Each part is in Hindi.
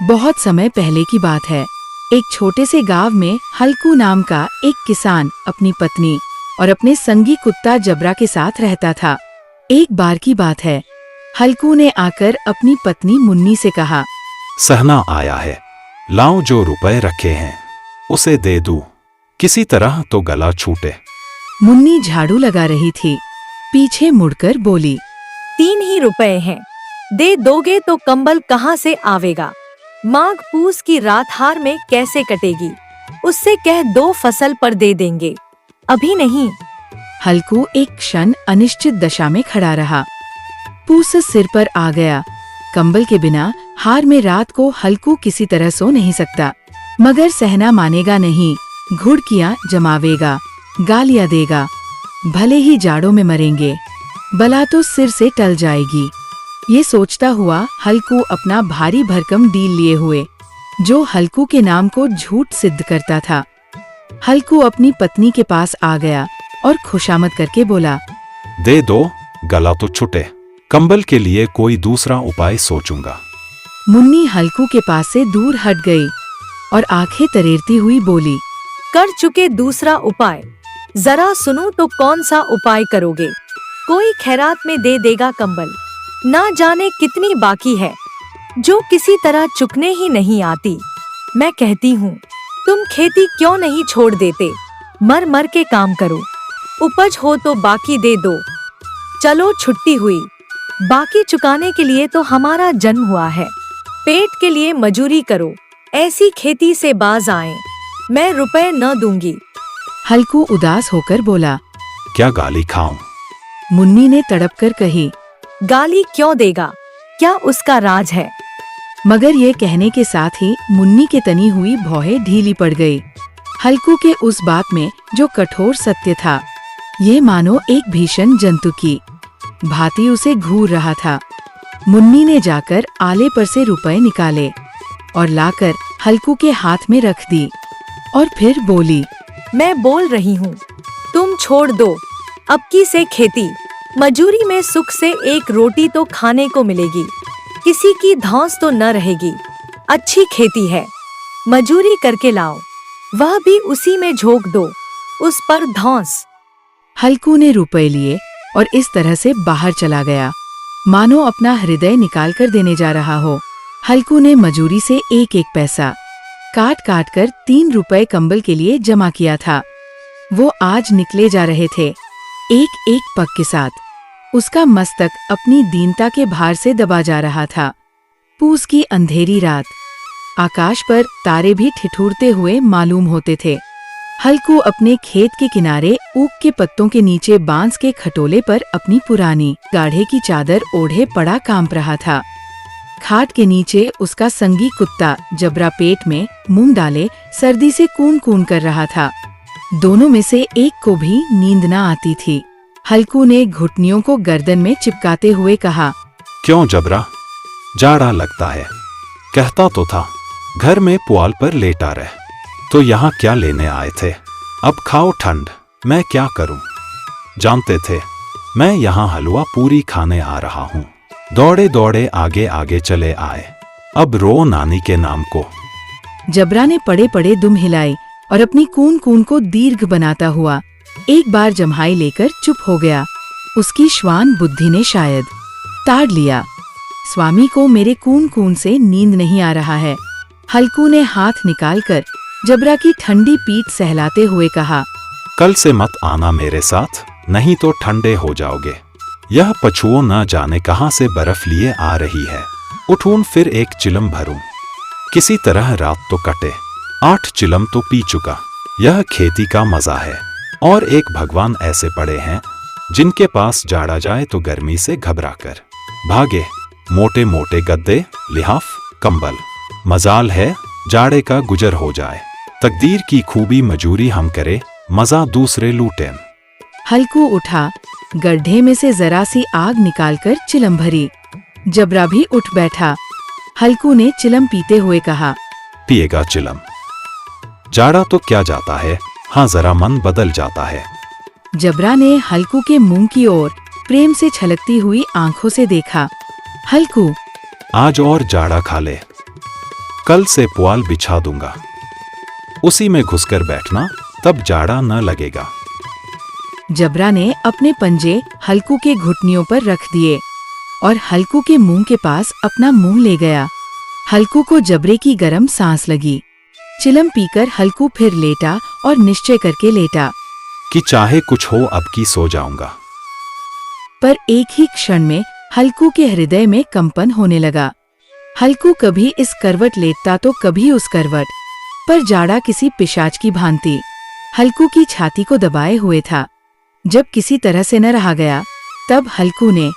बहुत समय पहले की बात है। एक छोटे से गांव में हल्कू नाम का एक किसान अपनी पत्नी और अपने संगी कुत्ता जबरा के साथ रहता था। एक बार की बात है, हल्कू ने आकर अपनी पत्नी मुन्नी से कहा, सहना आया है, लाओ जो रुपए रखे हैं उसे दे दूं, किसी तरह तो गला छूटे। मुन्नी झाड़ू लगा रही थी, पीछे मुड़कर बोली, 3 ही रुपए हैं, दे दोगे तो कंबल कहाँ से आवेगा? माघ पूस की रात हार में कैसे कटेगी? उससे कह 2 फसल पर दे देंगे, अभी नहीं। हल्कू एक क्षण अनिश्चित दशा में खड़ा रहा। पूस सिर पर आ गया। कंबल के बिना हार में रात को हल्कू किसी तरह सो नहीं सकता, मगर सहना मानेगा नहीं, घुड़कियां जमावेगा, गालियां देगा। भले ही जाड़ों में मरेंगे, बला तो सिर से टल जाएगी। ये सोचता हुआ हल्कू अपना भारी भरकम डील लिए हुए, जो हल्कू के नाम को झूठ सिद्ध करता था। हल्कू अपनी पत्नी के पास आ गया और खुशामद करके बोला, दे दो, गला तो छूटे, कंबल के लिए कोई दूसरा उपाय सोचूंगा। मुन्नी हल्कू के पास से दूर हट गई और आंखें तरेरती हुई बोली, कर चुके दूसरा उपाय, जरा सुनो तो कौन सा उपाय करोगे? कोई खैरात में दे देगा कंबल, ना जाने कितनी बाकी है, जो किसी तरह चुकने ही नहीं आती। मैं कहती हूँ, तुम खेती क्यों नहीं छोड़ देते? मर मर के काम करो, उपज हो तो बाकी दे दो। चलो छुट्टी हुई, बाकी चुकाने के लिए तो हमारा जन्म हुआ है। पेट के लिए मजूरी करो, ऐसी खेती से बाज आए, मैं रुपए न दूंगी। हल्कू उदास होकर बोला, क्या गाली खाऊं? मुन्नी ने तड़प कर कही, गाली क्यों देगा, क्या उसका राज है? मगर ये कहने के साथ ही मुन्नी के तनी हुई भौहें ढीली पड़ गई। हल्कू के उस बात में जो कठोर सत्य था, ये मानो एक भीषण जंतु की भांति उसे घूर रहा था। मुन्नी ने जाकर आले पर से रुपए निकाले और लाकर हल्कू के हाथ में रख दी और फिर बोली, मैं बोल रही हूँ, तुम छोड़ दो, अब की से खेती मजूरी में सुख से 1 रोटी तो खाने को मिलेगी, किसी की धौंस तो न रहेगी। अच्छी खेती है, मजूरी करके लाओ, वह भी उसी में झोंक दो, उस पर धौंस। हल्कू ने रुपए लिए और इस तरह से बाहर चला गया, मानो अपना हृदय निकाल कर देने जा रहा हो। हल्कू ने मजूरी से 1-1 पैसा काट काट कर 3 रुपए कंबल के लिए जमा किया था। वो आज निकले जा रहे थे, एक एक पग के साथ। उसका मस्तक अपनी दीनता के भार से दबा जा रहा था। पूस की अंधेरी रात, आकाश पर तारे भी ठिठुरते हुए मालूम होते थे। हल्कू अपने खेत के किनारे ऊख के पत्तों के नीचे बांस के खटोले पर अपनी पुरानी गाढ़े की चादर ओढ़े पड़ा कांप रहा था। खाट के नीचे उसका संगी कुत्ता जबरा पेट में मुंह डाले सर्दी से कून कून कर रहा था। दोनों में से एक को भी नींद न आती थी। हल्कू ने घुटनियों को गर्दन में चिपकाते हुए कहा, क्यों जबरा, जाड़ा लगता है? कहता तो था घर में पुआल पर लेटा रह, तो यहाँ क्या लेने आए थे? अब खाओ ठंड, मैं क्या करूं? जानते थे मैं यहाँ हलवा पूरी खाने आ रहा हूँ। दौड़े दौड़े आगे आगे चले आए, अब रो नानी के नाम को। जबरा ने पड़े पड़े दुम हिलाई और अपनी कून कून को दीर्घ बनाता हुआ एक बार जम्हाई लेकर चुप हो गया। उसकी श्वान बुद्धि ने शायद ताड़ लिया, स्वामी को मेरे कून कून से नींद नहीं आ रहा है। हल्कू ने हाथ निकालकर जबरा की ठंडी पीठ सहलाते हुए कहा, कल से मत आना मेरे साथ, नहीं तो ठंडे हो जाओगे। यह पछुओ न जाने कहां से बर्फ लिए आ रही है। उठूं फिर 1 चिलम भरूं, किसी तरह रात तो कटे। 8 चिलम तो पी चुका, यह खेती का मजा है। और एक भगवान ऐसे पड़े हैं जिनके पास जाड़ा जाए तो गर्मी से घबराकर भागे। मोटे मोटे गद्दे, लिहाफ, कंबल, मजाल है जाड़े का गुजर हो जाए। तकदीर की खूबी मजूरी हम करे, मजा दूसरे लूटें। हल्कू उठा, गड्ढे में से जरा सी आग निकालकर चिलम भरी। जबरा भी उठ बैठा। हल्कू ने चिलम पीते हुए कहा, पिएगा चिलम? जाड़ा तो क्या जाता है, हाँ, जरा मन बदल जाता है। जबरा ने हल्कू के मुंह की ओर प्रेम से छलकती हुई आंखों से देखा। हल्कू, आज और जाड़ा खा ले, कल से पुआल बिछा दूंगा, उसी में घुसकर बैठना, तब जाड़ा न लगेगा। जबरा ने अपने पंजे हल्कू के घुटनियों पर रख दिए और हल्कू के मुंह के पास अपना मुंह ले गया। हल्कू को जबरे की गर्म सांस लगी। चिलम पीकर हल्कू फिर लेटा और निश्चय करके लेटा कि चाहे कुछ हो, अब की सो जाऊंगा। पर एक ही क्षण में हल्कू के हृदय में कंपन होने लगा। हल्कू कभी इस करवट लेटता तो कभी उस करवट, पर जाड़ा किसी पिशाच की भांति हल्कू की छाती को दबाए हुए था। जब किसी तरह से न रहा गया, तब हल्कू ने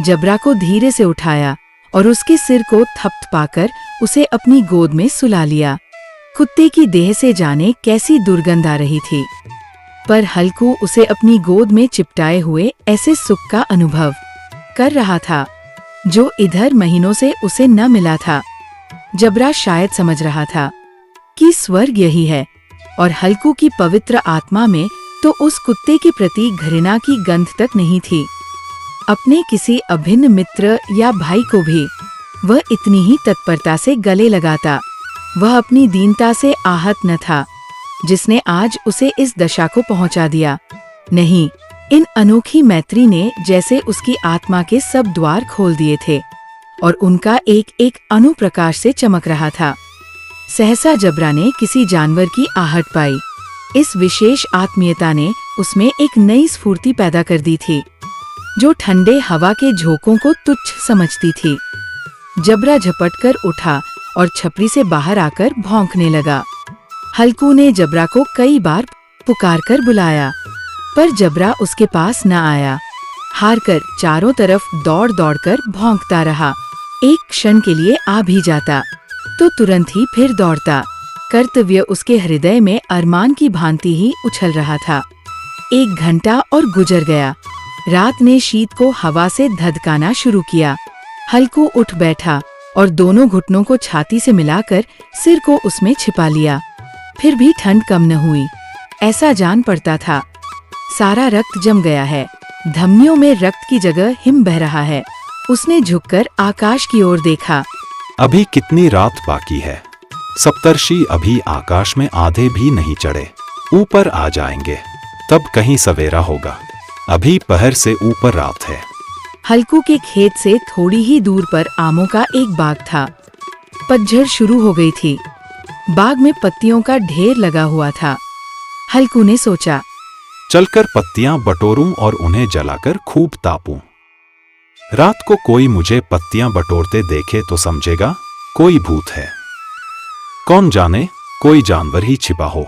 जबरा को धीरे से उठाया और उसके सिर को थपथ पाकर उसे अपनी गोद में सुला लिया। कुत्ते की देह से जाने कैसी दुर्गंध आ रही थी, पर हल्कू उसे अपनी गोद में चिपटाए हुए ऐसे सुख का अनुभव कर रहा था जो इधर महीनों से उसे न मिला था। जबरा शायद समझ रहा था कि स्वर्ग यही है, और हल्कू की पवित्र आत्मा में तो उस कुत्ते के प्रति घृणा की गंध तक नहीं थी। अपने किसी अभिन्न मित्र या भाई को भी वह इतनी ही तत्परता से गले लगाता। वह अपनी दीनता से आहत न था जिसने आज उसे इस दशा को पहुंचा दिया। नहीं, इन अनोखी मैत्री ने जैसे उसकी आत्मा के सब द्वार खोल दिए थे और उनका एक एक अणु प्रकाश से चमक रहा था। सहसा जबरा ने किसी जानवर की आहट पाई। इस विशेष आत्मीयता ने उसमें एक नई स्फूर्ति पैदा कर दी थी जो ठंडे हवा के झोंकों को तुच्छ समझती थी। जबरा झपटकर उठा और छपरी से बाहर आकर भौंकने लगा। हल्कू ने जबरा को कई बार पुकारकर बुलाया, पर जबरा उसके पास न आया। हारकर चारों तरफ दौड़ दौड़कर भौंकता रहा। एक क्षण के लिए आ भी जाता तो तुरंत ही फिर दौड़ता। कर्तव्य उसके हृदय में अरमान की भांति ही उछल रहा था। 1 घंटा और गुजर गया। रात ने शीत को हवा से धधकाना शुरू किया। हल्कू उठ बैठा और दोनों घुटनों को छाती से मिलाकर सिर को उसमें छिपा लिया। फिर भी ठंड कम न हुई। ऐसा जान पड़ता था सारा रक्त जम गया है, धमनियों में रक्त की जगह हिम बह रहा है। उसने झुककर आकाश की ओर देखा। अभी कितनी रात बाकी है? सप्तर्षि अभी आकाश में आधे भी नहीं चढ़े, ऊपर आ जाएंगे, तब कहीं सवेरा होगा। अभी पहर से ऊपर रात है। हल्कू के खेत से थोड़ी ही दूर पर आमों का एक बाग था। पतझड़ शुरू हो गई थी। बाग में पत्तियों का ढेर लगा हुआ था। हल्कू ने सोचा, चलकर पत्तियां बटोरूं और उन्हें जलाकर खूब तापूं। रात को कोई मुझे पत्तियां बटोरते देखे तो समझेगा कोई भूत है। कौन जाने कोई जानवर ही छिपा हो।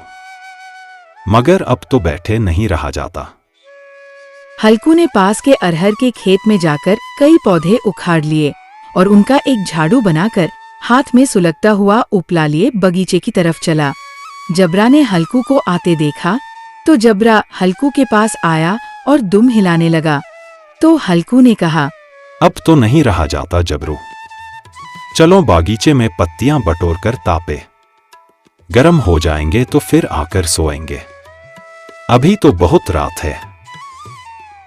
मगर अब तो बैठे नहीं रहा जाता। हल्कू ने पास के अरहर के खेत में जाकर कई पौधे उखाड़ लिए और उनका एक झाड़ू बनाकर हाथ में सुलगता हुआ उपला लिए बगीचे की तरफ चला। जबरा ने हल्कू को आते देखा तो जबरा हल्कू के पास आया और दुम हिलाने लगा। तो हल्कू ने कहा, अब तो नहीं रहा जाता जबरू, चलो बागीचे में पत्तियां बटोर कर तापे, गर्म हो जाएंगे तो फिर आकर सोएंगे। अभी तो बहुत रात है।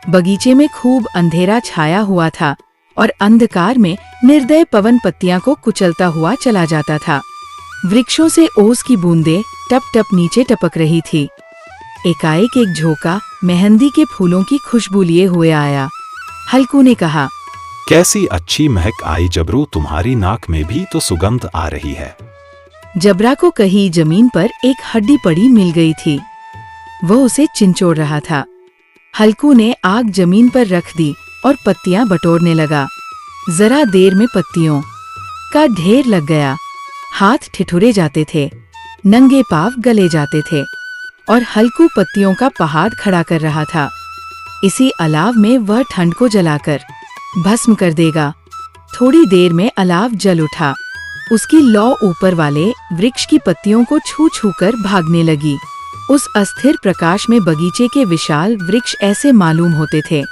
बगीचे में खूब अंधेरा छाया हुआ था और अंधकार में निर्दय पवन पत्तियां को कुचलता हुआ चला जाता था। वृक्षों से ओस की बूंदें टप टप नीचे टपक रही थी। एकाएक एक झोंका मेहंदी के फूलों की खुशबू लिए हुए आया। हल्कू ने कहा, कैसी अच्छी महक आई जबरू, तुम्हारी नाक में भी तो सुगंध आ रही है। जबरा को कहीं जमीन पर एक हड्डी पड़ी मिल गई थी। वह उसे चिंचोड़ रहा था। हल्कू ने आग जमीन पर रख दी और पत्तियां बटोरने लगा। जरा देर में पत्तियों का ढेर लग गया। हाथ ठिठुरे जाते थे, नंगे पांव गले जाते थे और हल्कू पत्तियों का पहाड़ खड़ा कर रहा था। इसी अलाव में वह ठंड को जलाकर भस्म कर देगा। थोड़ी देर में अलाव जल उठा। उसकी लौ ऊपर वाले वृक्ष की पत्तियों को छू छू कर भागने लगी। उस अस्थिर प्रकाश में बगीचे के विशाल वृक्ष ऐसे मालूम होते थे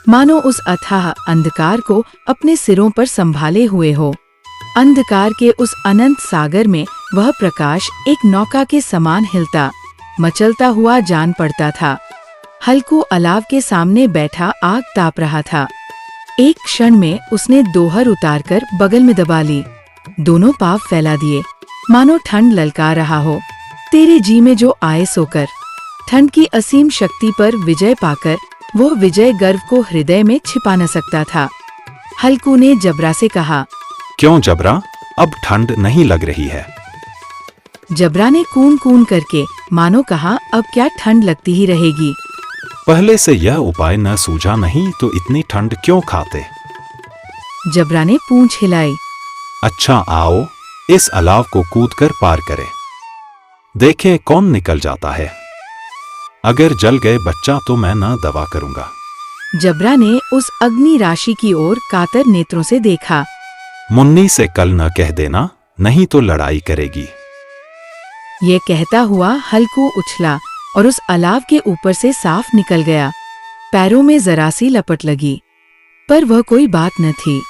मानो उस अथाह अंधकार को अपने सिरों पर संभाले हुए हो। अंधकार के उस अनंत सागर में वह प्रकाश एक नौका के समान हिलता, मचलता हुआ जान पड़ता था। हल्कू अलाव के सामने बैठा आग ताप रहा था। एक क्षण में उसने दोहर उतारकर बगल में दबा ली, दोनों पाँव फैला दिए, मानो ठंड ललकार रहा हो। तेरे जी में जो आए सोकर। ठंड की असीम शक्ति पर विजय पाकर वो विजय गर्व को हृदय में छिपा न सकता था। हल्कू ने जबरा से कहा, क्यों जबरा, अब ठंड नहीं लग रही है? जबरा ने कून कून करके मानो कहा, अब क्या ठंड लगती ही रहेगी। पहले से यह उपाय न सूझा नहीं तो इतनी ठंड क्यों खाते? जबरा ने पूंछ हिलाई। अच्छा आओ, इस अलाव को कूदकर पार करें। देखें कौन निकल जाता है। अगर जल गए बच्चा तो मैं न दवा करूंगा। जबरा ने उस अग्नि राशि की ओर कातर नेत्रों से देखा। मुन्नी से कल न कह देना, नहीं तो लड़ाई करेगी। ये कहता हुआ हल्कू उछला और उस अलाव के ऊपर से साफ निकल गया। पैरों में जरा सी लपट लगी, पर वह कोई बात न थी।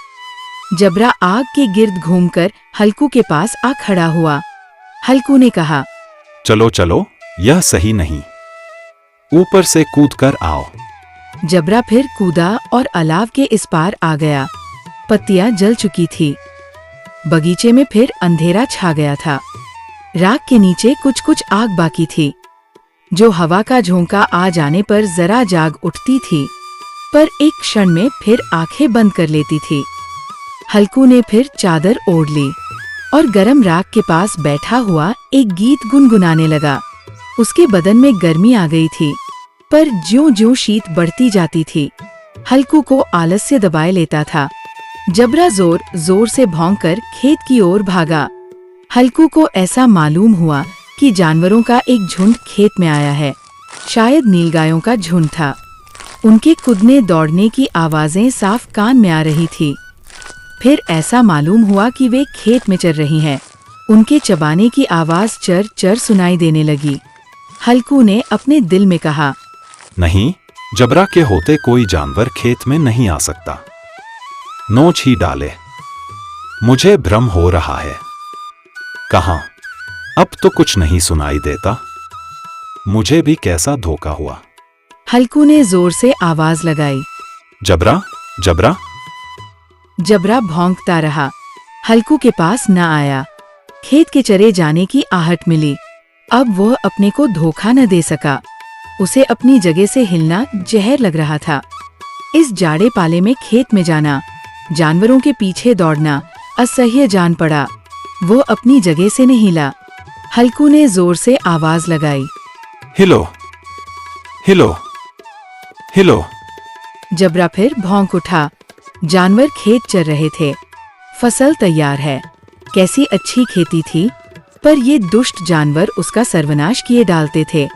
जबरा आग के गिर्द घूमकर हल्कू के पास आ खड़ा हुआ। हल्कू ने कहा, चलो चलो, यह सही नहीं, ऊपर से कूदकर आओ। जबरा फिर कूदा और अलाव के इस पार आ गया। पत्तियां जल चुकी थी। बगीचे में फिर अंधेरा छा गया था। राख के नीचे कुछ कुछ आग बाकी थी, जो हवा का झोंका आ जाने पर जरा जाग उठती थी, पर एक क्षण में फिर आंखें बंद कर लेती थी। हल्कू ने फिर चादर ओढ़ ली और गरम राख के पास बैठा हुआ एक गीत गुनगुनाने लगा। उसके बदन में गर्मी आ गई थी, पर ज्यों-ज्यों शीत बढ़ती जाती थी, हल्कू को आलस्य दबाए लेता था। जबरा जोर जोर से भौंककर खेत की ओर भागा। हल्कू को ऐसा मालूम हुआ कि जानवरों का एक झुंड खेत में आया है। शायद नीलगायों का झुंड था। उनके कूदने दौड़ने की आवाजें साफ कान में आ रही थी। फिर ऐसा मालूम हुआ कि वे खेत में चर रही हैं। उनके चबाने की आवाज चर चर सुनाई देने लगी। हल्कू ने अपने दिल में कहा, नहीं, जबरा के होते कोई जानवर खेत में नहीं आ सकता। नोच ही डाले, मुझे भ्रम हो रहा है। कहाँ? अब तो कुछ नहीं सुनाई देता। मुझे भी कैसा धोखा हुआ। हल्कू ने जोर से आवाज लगाई, जबरा, जबरा। जबरा भौंकता रहा। हल्कू के पास न आया। खेत के चरे जाने की आहट मिली। अब वह अपने को धोखा न दे सका। उसे अपनी जगह से हिलना जहर लग रहा था। इस जाड़े पाले में खेत में जाना, जानवरों के पीछे दौड़ना असह्य जान पड़ा। वो अपनी जगह से नहीं हिला। हल्कू ने जोर से आवाज लगाई, हिलो, हिलो, हिलो। जबरा फिर भौंक उठा। जानवर खेत चर रहे थे। फसल तैयार है। कैसी अच्छी खेती थी, पर ये दुष्ट जानवर उसका सर्वनाश किए डालते थे।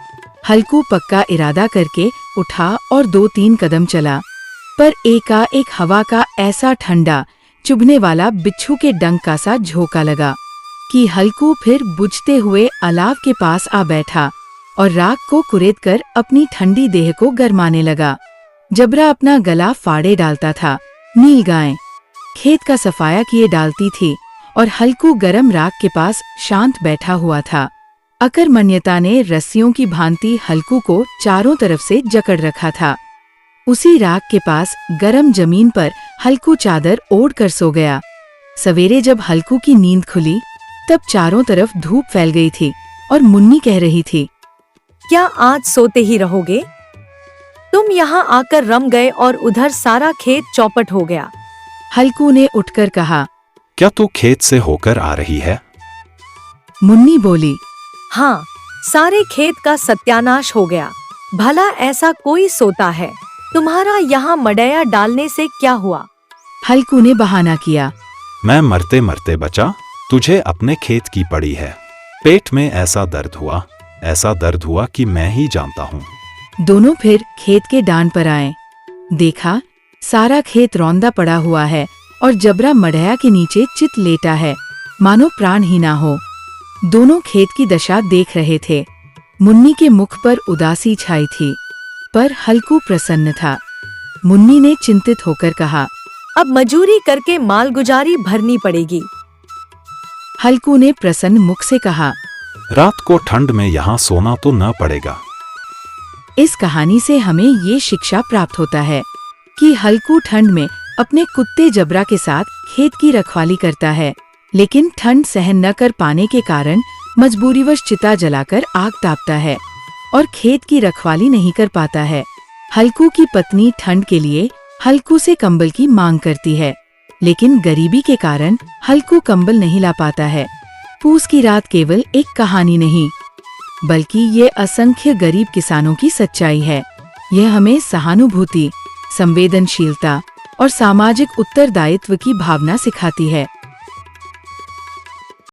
हल्कू पक्का इरादा करके उठा और 2-3 कदम चला, पर एकाएक हवा का ऐसा ठंडा चुभने वाला बिच्छू के डंक का सा झोंका लगा कि हल्कू फिर बुझते हुए अलाव के पास आ बैठा और राख को कुरेद कर अपनी ठंडी देह को गरमाने लगा। जबरा अपना गला फाड़े डालता था। नीलगाय खेत का सफाया किए डालती थी और हल्कू गरम राख के पास शांत बैठा हुआ था। अकर्मण्यता ने रस्सियों की भांति हल्कू को चारों तरफ से जकड़ रखा था। उसी राख के पास गरम जमीन पर हल्कू चादर ओढ़ कर सो गया। सवेरे जब हल्कू की नींद खुली, तब चारों तरफ धूप फैल गई थी और मुन्नी कह रही थी, क्या आज सोते ही रहोगे? तुम यहाँ आकर रम गए और उधर सारा खेत चौपट हो गया। हल्कू ने उठकर कहा, क्या तू खेत से होकर आ रही है? मुन्नी बोली, हाँ, सारे खेत का सत्यानाश हो गया। भला ऐसा कोई सोता है? तुम्हारा यहाँ मडैया डालने से क्या हुआ? हल्कू ने बहाना किया, मैं मरते मरते बचा, तुझे अपने खेत की पड़ी है। पेट में ऐसा दर्द हुआ कि मैं ही जानता हूँ। दोनों फिर खेत के डांड पर आए। देखा, सारा खेत रौंदा पड़ा हुआ है और जबरा मडैया के नीचे चित लेटा है, मानो प्राण ही ना हो। दोनों खेत की दशा देख रहे थे। मुन्नी के मुख पर उदासी छाई थी, पर हल्कू प्रसन्न था। मुन्नी ने चिंतित होकर कहा, अब मजूरी करके मालगुजारी भरनी पड़ेगी। हल्कू ने प्रसन्न मुख से कहा, रात को ठंड में यहाँ सोना तो न पड़ेगा। इस कहानी से हमें ये शिक्षा प्राप्त होता है कि हल्कू ठंड में अपने कुत्ते जबरा के साथ खेत की रखवाली करता है, लेकिन ठंड सहन न कर पाने के कारण मजबूरीवश चिता जलाकर आग तापता है और खेत की रखवाली नहीं कर पाता है। हल्कू की पत्नी ठंड के लिए हल्कू से कंबल की मांग करती है, लेकिन गरीबी के कारण हल्कू कंबल नहीं ला पाता है। पूस की रात केवल एक कहानी नहीं, बल्कि ये असंख्य गरीब किसानों की सच्चाई है। यह हमें सहानुभूति, संवेदनशीलता और सामाजिक उत्तरदायित्व की भावना सिखाती है।